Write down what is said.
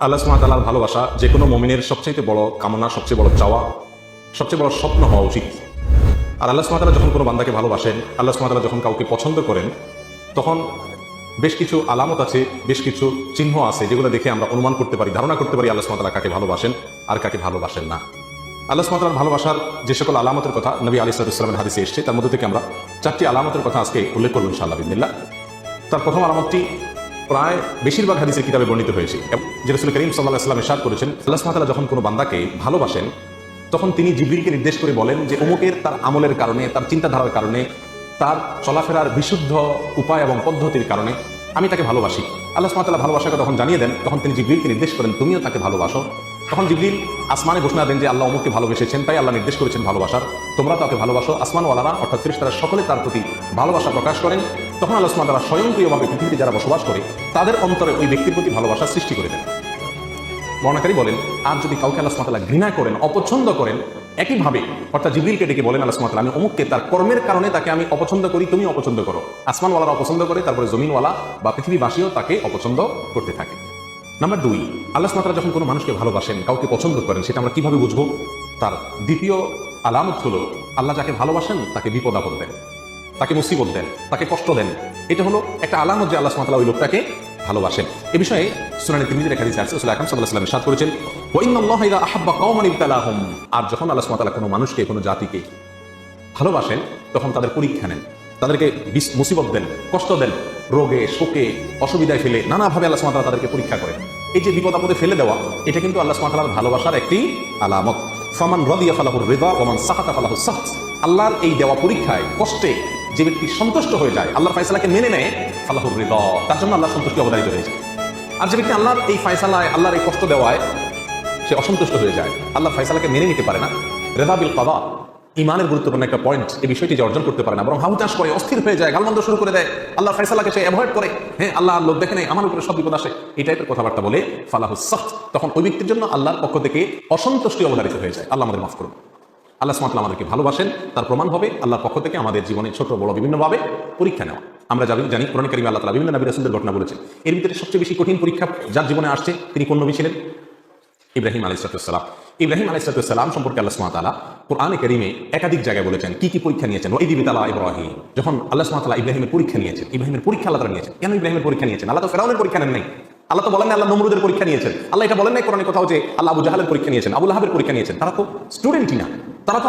আল্লাহ সুবহানাহু ওয়া তাআলার ভালোবাসা যে কোনো মুমিনের সবচেয়ে বড় কামনা, সবচেয়ে বড় চাওয়া, সবচেয়ে বড় স্বপ্ন হওয়া উচিত। আর আল্লাহ সুবহানাহু ওয়া তাআলা যখন কোনো বান্দাকে ভালোবাসেন, আল্লাহ সুবহানাহু ওয়া তাআলা যখন কাউকে পছন্দ করেন, তখন বেশ কিছু আলামত আছে, বেশ কিছু চিহ্ন আছে যেগুলো দেখে আমরা অনুমান করতে পারি, ধারণা করতে পারি আল্লাহ সুবহানাহু ওয়া তাআলা কাকে ভালোবাসেন আর কাকে ভালোবাসেন না। আল্লাহ সুবহানাহু ওয়া তাআলার ভালোবাসার যে সকল আলামতের কথা নবী আলাইহিস সালামের হাদিসে এসেছে, তার মধ্যে থেকে আমরা 4টি আলামতের কথা আজকে উল্লেখ করব ইনশাআল্লাহ বিসমিল্লাহ। তার প্রথম আলামতটি প্রায় বেশিরভাগ হাদিসের কিতাবে বর্ণিত হয়েছে, যে রাসূল করিম সাল্লাল্লাহু আলাইহি ওয়াসাল্লাম ইরশাদ করেছেন, আল্লাহ সুবহানাহু ওয়া তাআলা যখন কোনো বান্দাকে ভালোবাসেন তখন তিনি জিবরিলকে নির্দেশ করে বলেন যে অমুকের তার আমলের কারণে, তার চিন্তাধারার কারণে, তার চলাফেরার বিশুদ্ধ উপায় এবং পদ্ধতির কারণে আমি তাকে ভালোবাসি। আল্লাহ সুবহানাহু ওয়া তাআলা ভালোবাসাকে তখন জানিয়ে দেন, তখন তিনি জিবরিলকে নির্দেশ করেন তুমিও তাকে ভালোবাসো। তখন জিবরিল আসমানে ঘোষণা দেন যে আল্লাহ অমুককে ভালোবেসেছেন, তাই আল্লাহ নির্দেশ করেছেন ভালোবাসার, তোমরা তাকে ভালোবাসো। আসমানওয়ালারা অর্থাৎ ফেরেশতারা সকলে তার প্রতি ভালোবাসা প্রকাশ করেন। তখন আল্লাহ সুবহানাহু ওয়া তাআলা স্বয়ংক্রিয়ভাবে পৃথিবীতে যারা বসবাস করে তাদের অন্তরে ওই ব্যক্তির প্রতি ভালোবাসা সৃষ্টি করে দেন। বর্ণাকারী বলেন, আর যদি কাউকে আল্লাহ সুবহানাহু ওয়া তাআলা ঘৃণা করেন, অপছন্দ করেন, একইভাবে অর্থাৎ জিবরিলকে ডেকে বলেন আল্লাহ সুবহানাহু ওয়া তাআলা আমি অমুককে তার কর্মের কারণে তাকে আমি অপছন্দ করি, তুমি অপছন্দ করো। আসমানওয়ালারা অপছন্দ করে, তারপরে জমিনওয়ালা বা পৃথিবীবাসীও তাকে অপছন্দ করতে থাকে। নাম্বার 2, আল্লাহ সুবহানাহু ওয়া তাআলা যখন কোনো মানুষকে ভালোবাসেন, কাউকে পছন্দ করেন, সেটা আমরা কিভাবে বুঝবো? তার দ্বিতীয় আলামত হলো আল্লাহ যাকে ভালোবাসেন তাকে বিপদ আপদ দেন, তাকে মুসিবত দেন, তাকে কষ্ট দেন। এটা হলো একটা আলামত যে আল্লাহ সুবহানাহু ওয়া তাআলা ওই লোকটাকে ভালোবাসেন। এই বিষয়ে সুনানে তিরমিজির এক হাদিসে আছে, রাসূল আকরাম সাল্লাল্লাহু আলাইহি ওয়াসাল্লাম ইরশাদ করেছেন, ওয়া ইন্নাল্লাহা ইযা আহাব্বা কওমান ইবতালাহুম। আর যখন আল্লাহ সুবহানাহু ওয়া তাআলা কোনো মানুষকে, কোনো জাতিকে ভালোবাসেন তখন তাদের পরীক্ষা নেন, তাদেরকে মুসিবত দেন, কষ্ট দেন, রোগে শোকে অসুবিধায় ফেলে নানাভাবে আল্লাহ সুবহানাহু ওয়া তাআলা তাদেরকে পরীক্ষা করেন। এই যে বিপদ আপদে ফেলে দেওয়া, এটা কিন্তু আল্লাহ সুবহানাহু ওয়া তাআলার ভালোবাসার একটি আলামত। ফামান রাদিয়া ফালাহুর রিদা ওয়া মান সাখাতা ফালাহুস সাখত। আল্লাহর এই দেওয়া পরীক্ষায়, কষ্টে যে ব্যক্তি সন্তুষ্ট হয়ে যায়, আল্লাহর ফয়সালাকে মেনে নেয়, ফালাহুর রিদা, তার জন্য আল্লাহর সন্তুষ্টি অবধারিত হয়েছে। আর যে ব্যক্তি আল্লাহর এই ফয়সালায়, আল্লাহর এই কষ্ট দেওয়ায় সে অসন্তুষ্ট হয়ে যায়, আল্লাহর ফয়সালাকে মেনে নিতে পারে না, রিদা বিল কাদা, ইমানের গুরুত্বপূর্ণ একটা পয়েন্ট, এই বিষয়টি যে অর্জন করতে পারে না, বরং হাহুতাশ করে, অস্থির হয়ে যায়, গালমন্দ শুরু করে দেয়, আল্লাহর ফয়সালাকে সে অ্যাভয়েড করে, হ্যাঁ আল্লাহ লোক দেখে নেই, আমার উপরে সব বিপদ আসে, এই টাইপের কথাবার্তা বলে ফালাহুস সাখত, তখন ওই ব্যক্তির জন্য আল্লাহর পক্ষ থেকে অসন্তুষ্টি অবধারিত হয়ে যায়। আল্লাহ আমাদের মাফ করুন। আল্লাহ সুবহানাহু ওয়া তাআলা আমাদেরকে ভালোবাসেন, তার প্রমাণ হবে আল্লাহর পক্ষ থেকে আমাদের জীবনে ছোট বড় বিভিন্নভাবে পরীক্ষা নেওয়া। আমরা জানি কোরআন কারীমে আল্লাহ তাআলা বিভিন্ন নবী রাসূলদের ঘটনা বলেছেন। এর ভিতরে সবচেয়ে বেশি কঠিন পরীক্ষা যার জীবনে আসছে তিনি কোন নবী ছিলেন? ইব্রাহিম আলাইহিস সালাম। ইব্রাহিম আলাইহিস সালাম সম্পর্কে আল্লাহ সুবহানাহু ওয়া তাআলা কোরআনে কারীমে একাধিক জায়গায় বলেছেন কি কি পরীক্ষা নিয়েছেন। ওয়া ইয ইবতালা ইব্রাহিম, যখন আল্লাহ সুবহানাহু ওয়া তাআলা ইব্রাহিমের পরীক্ষা নিয়েছেন, ইব্রাহিমের পরীক্ষা আল্লাহ তাআলা নিয়েছেন। কেন ইব্রাহিমের পরীক্ষা নিয়েছেন? আল্লাহ তো ফেরাউনের পরীক্ষা নেন নাই। আল্লাহ তো বলেন না আল্লাহ নমরুদের পরীক্ষা নিয়েছেন। আল্লাহ এটা বলেন নাই কোরআনে কোথাও যে আল্লাহ আবু জাহালের পরীক্ষা নিয়েছেন, আবু লাহাবের পরীক্ষা নিয়েছেন। তারা তো স্টুডেন্টই না, তারা তো